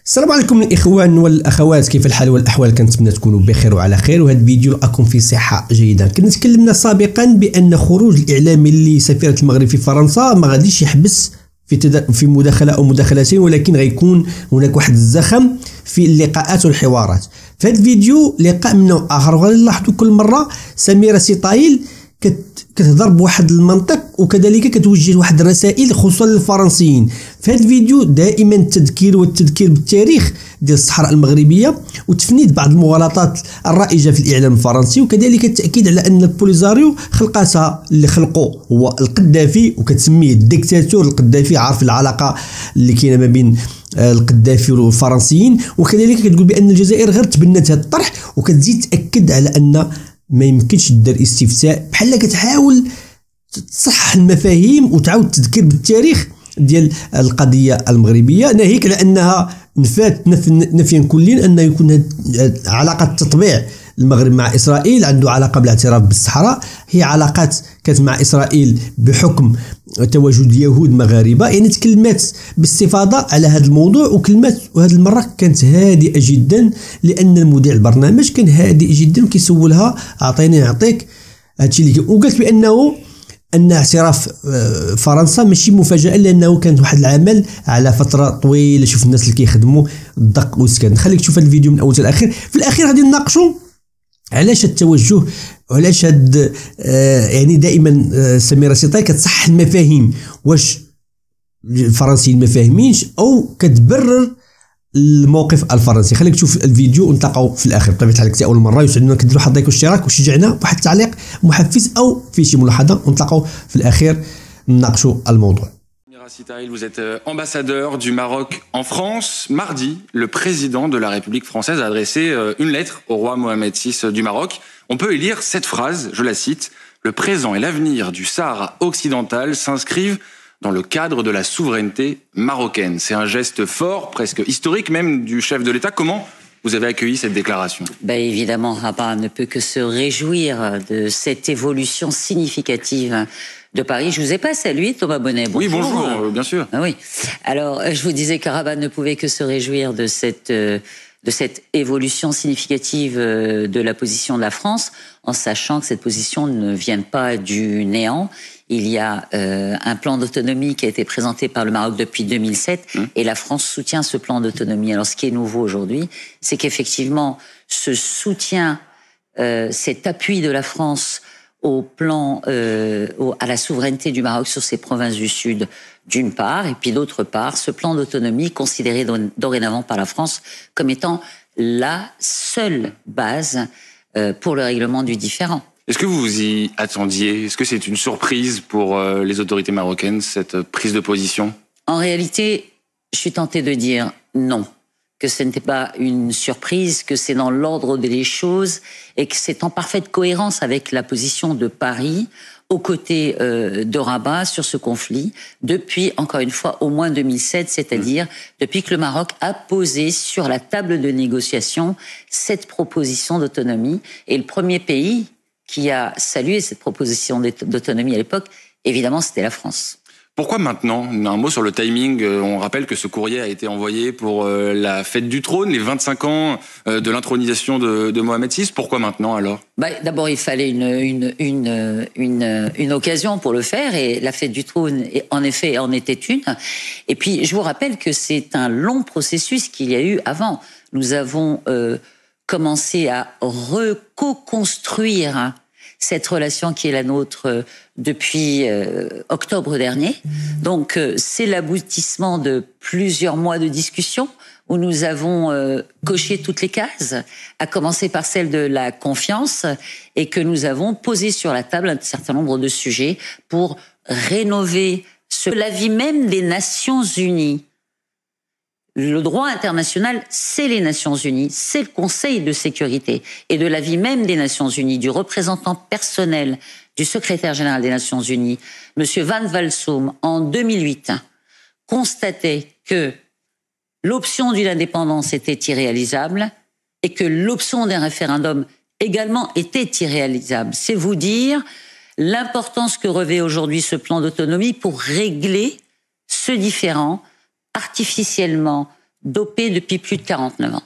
السلام عليكم الاخوان والاخوات، كيف الحال والاحوال؟ كنتمنى تكونوا بخير وعلى خير، وهذا الفيديو راكم في صحه جيده. كنا تكلمنا سابقا بان خروج الاعلامي لسفيره المغرب في فرنسا ما غاديش يحبس في مداخله او مداخلتين، ولكن غيكون هناك واحد الزخم في اللقاءات والحوارات. في هذا الفيديو لقاء من نوع اخر، وغادي نلاحظوا كل مره سميره سيطايل كتهضر بواحد المنطق، وكذلك كتوجه واحد الرسائل خصوصا للفرنسيين. في هذا الفيديو دائما التذكير بالتاريخ ديال الصحراء المغربيه، وتفنيد بعض المغالطات الرائجه في الاعلام الفرنسي، وكذلك التاكيد على ان البوليزاريو خلقاتها اللي خلقه هو القذافي، وكتسميه الديكتاتور القذافي. عارف العلاقه اللي كاينه ما بين القذافي والفرنسيين، وكذلك كتقول بان الجزائر غير تبنت هذا الطرح، وكتزيد تاكد على ان ما يمكنش دير استفتاء، بحال كتحاول تصحح المفاهيم وتعاود تذكير بالتاريخ ديال القضيه المغربيه، ناهيك على انها نفات نفيا كليا ان يكون علاقه تطبيع المغرب مع اسرائيل عنده علاقه بالاعتراف بالصحراء. هي علاقات كانت مع اسرائيل بحكم تواجد يهود مغاربه. يعني تكلمات باستفاضه على هذا الموضوع، وكلمات وهذه المره كانت هادئه جدا، لان المذيع البرنامج كان هادئ جدا وكيسولها اعطيني نعطيك هادشي اللي وقالت بانه ان اعتراف فرنسا ماشي مفاجاه، لانه كان واحد العمل على فتره طويله. شوف الناس اللي كيخدموا الدق والسكن. خليك تشوف هذا الفيديو من اول حتى الاخير. في الاخير غادي نناقشوا علاش التوجه، وعلاش هاد يعني دائما سميره سيطاي كتصحح المفاهيم. واش الفرنسيين ما فاهمينش او كتبرر الموقف الفرنسي؟ خليك تشوف الفيديو ونتلاقاو في الاخر. بطبيعه الحال كنتي اول مره يسعدنا كديروا حظ لايك واشتراك وشجعنا بواحد التعليق محفز او في شي ملاحظه، ونتلاقاو في الاخير نناقشوا الموضوع. Vous êtes ambassadeur du Maroc en France. Mardi, le président de la République française a adressé une lettre au roi Mohamed VI du Maroc. On peut y lire cette phrase, je la cite: « Le présent et l'avenir du Sahara occidental s'inscrivent dans le cadre de la souveraineté marocaine. » C'est un geste fort, presque historique même, du chef de l'État. Comment vous avez accueilli cette déclaration? Évidemment, Rabat ne peut que se réjouir de cette évolution significative de Paris. Je vous ai pas salué, Thomas Bonnet. Bonjour. Oui, bonjour, bien sûr. Ah oui. Alors, je vous disais que Rabat ne pouvait que se réjouir de cette évolution significative de la position de la France, en sachant que cette position ne vient pas du néant. Il y a un plan d'autonomie qui a été présenté par le Maroc depuis 2007, et la France soutient ce plan d'autonomie. Alors, ce qui est nouveau aujourd'hui, c'est qu'effectivement, ce soutien, cet appui de la France au plan, à la souveraineté du Maroc sur ses provinces du Sud, d'une part, et puis d'autre part, ce plan d'autonomie considéré dorénavant par la France comme étant la seule base pour le règlement du différend. Est-ce que vous vous y attendiez? Est-ce que c'est une surprise pour les autorités marocaines, cette prise de position? En réalité, je suis tentée de dire non, que ce n'était pas une surprise, que c'est dans l'ordre des choses et que c'est en parfaite cohérence avec la position de Paris aux côtés de Rabat sur ce conflit depuis, encore une fois, au moins 2007, c'est-à-dire depuis que le Maroc a posé sur la table de négociation cette proposition d'autonomie. Et le premier pays qui a salué cette proposition d'autonomie à l'époque, évidemment, c'était la France. Pourquoi maintenant? Un mot sur le timing. On rappelle que ce courrier a été envoyé pour la fête du trône, les 25 ans de l'intronisation de Mohamed VI. Pourquoi maintenant alors? D'abord, il fallait une occasion pour le faire, et la fête du trône, en effet, en était une. Et puis, je vous rappelle que c'est un long processus qu'il y a eu avant. Nous avons commencé à reconstruire cette relation qui est la nôtre depuis octobre dernier. Donc, c'est l'aboutissement de plusieurs mois de discussions où nous avons coché toutes les cases, à commencer par celle de la confiance, et que nous avons posé sur la table un certain nombre de sujets pour rénover l'avis même des Nations Unies. Le droit international, c'est les Nations Unies, c'est le Conseil de sécurité. Et de l'avis même des Nations Unies, du représentant personnel du secrétaire général des Nations Unies, M. Van Walsum, en 2008, constatait que l'option d'une indépendance était irréalisable et que l'option d'un référendum également était irréalisable. C'est vous dire l'importance que revêt aujourd'hui ce plan d'autonomie pour régler ce différend artificiellement dopé depuis plus de 49 ans.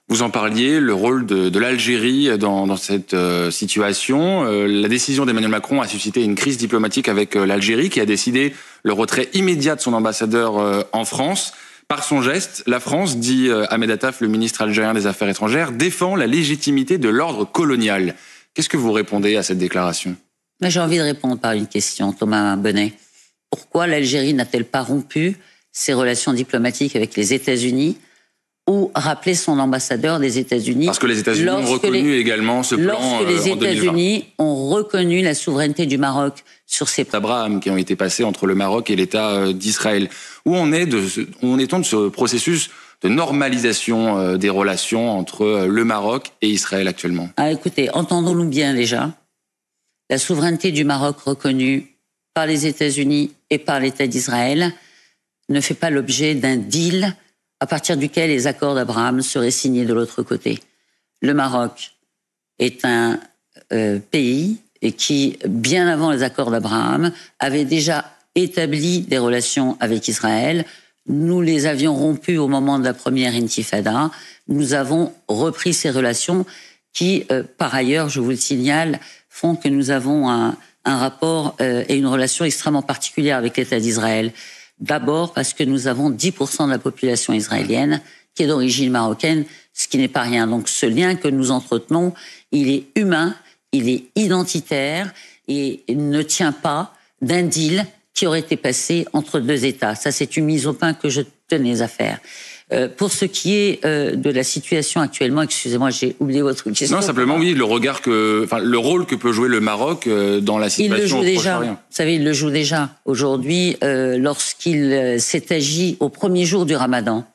Vous en parliez, le rôle de l'Algérie dans cette situation. La décision d'Emmanuel Macron a suscité une crise diplomatique avec l'Algérie, qui a décidé le retrait immédiat de son ambassadeur en France. Par son geste, la France, dit Ahmed Attaf, le ministre algérien des Affaires étrangères, défend la légitimité de l'ordre colonial. Qu'est-ce que vous répondez à cette déclaration ? J'ai envie de répondre par une question, Thomas Bonnet. Pourquoi l'Algérie n'a-t-elle pas rompu ses relations diplomatiques avec les États-Unis ou rappelé son ambassadeur des États-Unis? Parce que les États-Unis ont reconnu également ce plan en 2020. Lorsque les États-Unis ont reconnu la souveraineté du Maroc sur ces Abraham qui ont été passés entre le Maroc et l'État d'Israël. Où en est-on de ce processus de normalisation des relations entre le Maroc et Israël actuellement? Écoutez, entendons-nous bien déjà. La souveraineté du Maroc reconnue par les États-Unis et par l'État d'Israël ne fait pas l'objet d'un deal à partir duquel les accords d'Abraham seraient signés de l'autre côté. Le Maroc est un pays qui, bien avant les accords d'Abraham, avait déjà établi des relations avec Israël. Nous les avions rompues au moment de la première intifada. Nous avons repris ces relations qui, par ailleurs, je vous le signale, font que nous avons un rapport et une relation extrêmement particulière avec l'État d'Israël. D'abord parce que nous avons 10% de la population israélienne qui est d'origine marocaine, ce qui n'est pas rien. Donc ce lien que nous entretenons, il est humain, il est identitaire et il ne tient pas d'un deal qui aurait été passé entre deux États. Ça, c'est une mise au point que je tenais à faire. Pour ce qui est de la situation actuellement, excusez-moi, j'ai oublié votre question. Non, simplement, oui, le rôle que peut jouer le Maroc dans la situation il le joue déjà. Proche-Orient. Vous savez, il le joue déjà. Aujourd'hui, lorsqu'il s'est agi au premier jour du Ramadan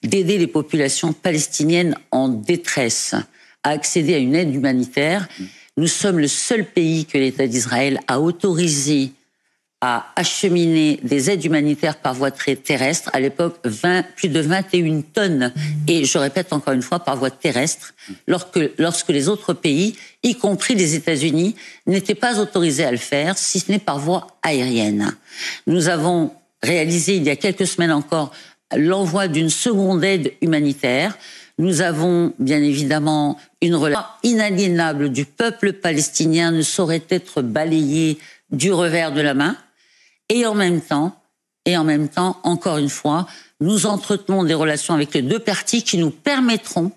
d'aider les populations palestiniennes en détresse à accéder à une aide humanitaire, nous sommes le seul pays que l'État d'Israël a autorisé à acheminer des aides humanitaires par voie terrestre. À l'époque, plus de 21 tonnes. Et je répète encore une fois, par voie terrestre, lorsque les autres pays, y compris les États-Unis, n'étaient pas autorisés à le faire, si ce n'est par voie aérienne. Nous avons réalisé, il y a quelques semaines encore, l'envoi d'une seconde aide humanitaire. Nous avons, bien évidemment, une relation inaliénable du peuple palestinien ne saurait être balayée du revers de la main. Et en même temps, encore une fois, nous entretenons des relations avec les deux parties qui nous permettront,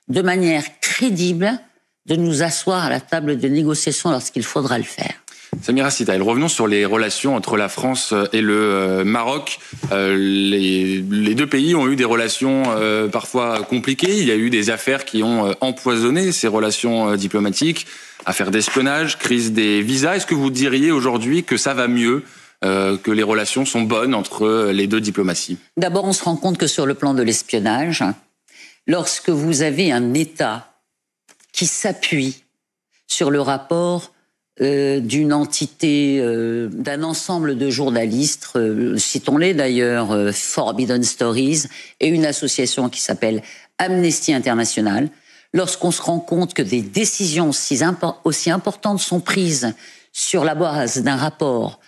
de manière crédible, de nous asseoir à la table de négociation lorsqu'il faudra le faire. Samira Sitaël, revenons sur les relations entre la France et le Maroc. Les deux pays ont eu des relations parfois compliquées. Il y a eu des affaires qui ont empoisonné ces relations diplomatiques. Affaires d'espionnage, crise des visas. Est-ce que vous diriez aujourd'hui que ça va mieux, que les relations sont bonnes entre les deux diplomaties? D'abord, on se rend compte que sur le plan de l'espionnage, lorsque vous avez un État qui s'appuie sur le rapport d'une entité, d'un ensemble de journalistes, citons-les d'ailleurs, Forbidden Stories, et une association qui s'appelle Amnesty International, lorsqu'on se rend compte que des décisions aussi importantes sont prises sur la base d'un rapport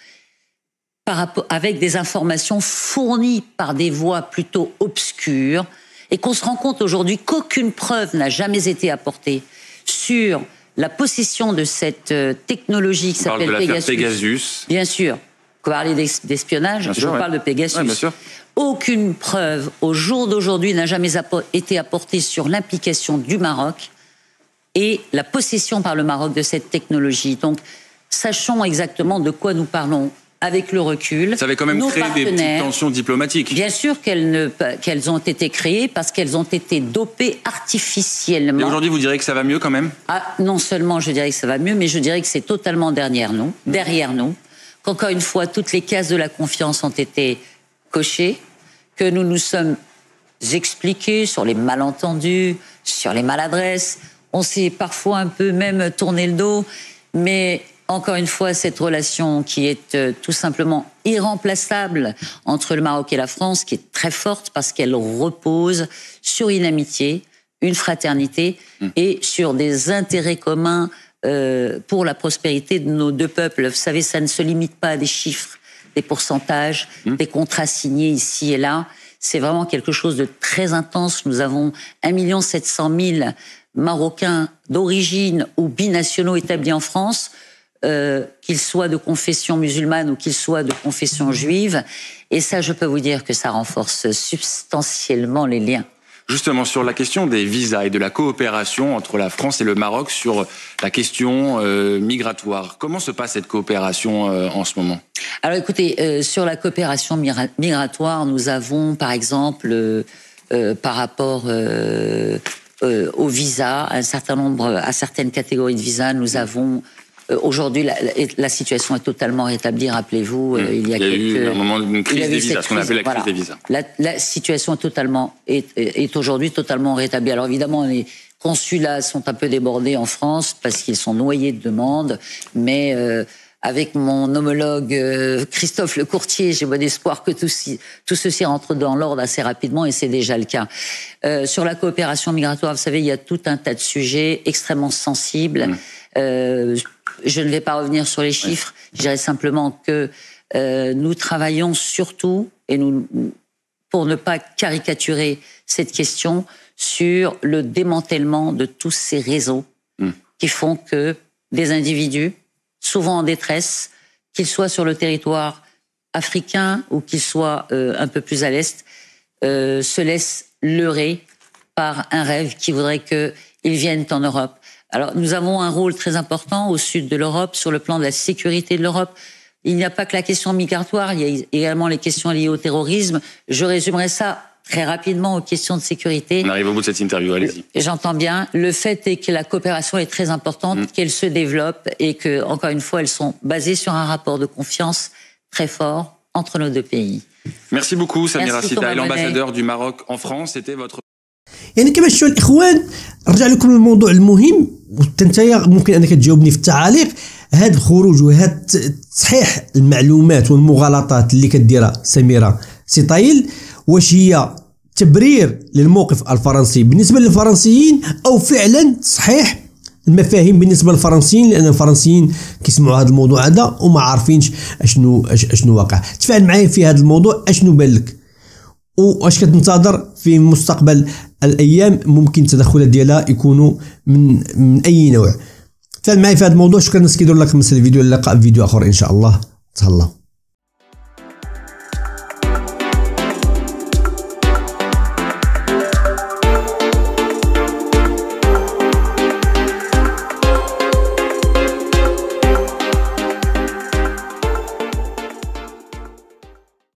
avec des informations fournies par des voies plutôt obscures, et qu'on se rend compte aujourd'hui qu'aucune preuve n'a jamais été apportée sur la possession de cette technologie qui s'appelle Pegasus. Bien sûr. Vous parlez d'espionnage, je parle de Pegasus. Ouais, bien sûr. Aucune preuve, au jour d'aujourd'hui, n'a jamais été apportée sur l'implication du Maroc et la possession par le Maroc de cette technologie. Donc, sachons exactement de quoi nous parlons avec le recul. Ça avait quand même créé des petites tensions diplomatiques. Bien sûr qu'elles ont été créées parce qu'elles ont été dopées artificiellement. Et aujourd'hui, vous direz que ça va mieux quand même? Non seulement je dirais que ça va mieux, mais je dirais que c'est totalement derrière nous. Qu'encore une fois, toutes les cases de la confiance ont été cochées, que nous nous sommes expliqués sur les malentendus, sur les maladresses. On s'est parfois un peu même tourné le dos, mais encore une fois, cette relation qui est tout simplement irremplaçable entre le Maroc et la France, qui est très forte parce qu'elle repose sur une amitié, une fraternité et sur des intérêts communs pour la prospérité de nos deux peuples. Vous savez, ça ne se limite pas à des chiffres. des pourcentages, des contrats signés ici et là. C'est vraiment quelque chose de très intense. Nous avons 1 700 000 Marocains d'origine ou binationaux établis en France, qu'ils soient de confession musulmane ou qu'ils soient de confession juive. Et ça, je peux vous dire que ça renforce substantiellement les liens. Justement, sur la question des visas et de la coopération entre la France et le Maroc sur la question migratoire, comment se passe cette coopération en ce moment? Alors écoutez, sur la coopération migratoire, nous avons par exemple, par rapport aux visas, à certaines catégories de visas, nous avons aujourd'hui la situation est totalement rétablie. Rappelez-vous, il y a eu un moment d'une crise des visas, ce qu'on appelle la crise des visas. La situation est aujourd'hui totalement rétablie. Alors évidemment, les consulats sont un peu débordés en France parce qu'ils sont noyés de demandes, mais avec mon homologue Christophe Lecourtier, j'ai bon espoir que tout ceci rentre dans l'ordre assez rapidement, et c'est déjà le cas. Sur la coopération migratoire, vous savez, il y a tout un tas de sujets extrêmement sensibles. Je ne vais pas revenir sur les chiffres, je dirais simplement que nous travaillons surtout, et pour ne pas caricaturer cette question, sur le démantèlement de tous ces réseaux qui font que des individus, souvent en détresse, qu'ils soient sur le territoire africain ou qu'ils soient un peu plus à l'est, se laissent leurrer par un rêve qui voudrait qu'ils viennent en Europe. Alors, nous avons un rôle très important au sud de l'Europe, sur le plan de la sécurité de l'Europe. Il n'y a pas que la question migratoire, il y a également les questions liées au terrorisme. Je résumerai ça très rapidement aux questions de sécurité. On arrive au bout de cette interview, allez-y. J'entends bien. Le fait est que la coopération est très importante, qu'elle se développe et que, encore une fois, elles sont basées sur un rapport de confiance très fort entre nos deux pays. Merci beaucoup, Samira Sitaï, l'ambassadeur du Maroc en France. C'était votre... يعني كما شفتوا الاخوان، رجع لكم الموضوع المهم وانتيا ممكن انك تجاوبني في التعاليق. هذا الخروج وهذا تصحيح المعلومات والمغالطات اللي كديرها سميرة سيطايل، واش هي تبرير للموقف الفرنسي بالنسبه للفرنسيين او فعلا تصحيح المفاهيم بالنسبه للفرنسيين، لان الفرنسيين كيسمعوا هذا الموضوع هذا وما عارفينش اشنو واقع. تفاعل معايا في هذا الموضوع، اشنو بان لك واش كتنتظر في مستقبل الايام ممكن التدخلات ديالها يكونوا من اي نوع؟ تفاعل معايا في هذا الموضوع. شكرا الناس كيديروا لك مثل الفيديو، اللقاء في فيديو اخر ان شاء الله. تهلاو.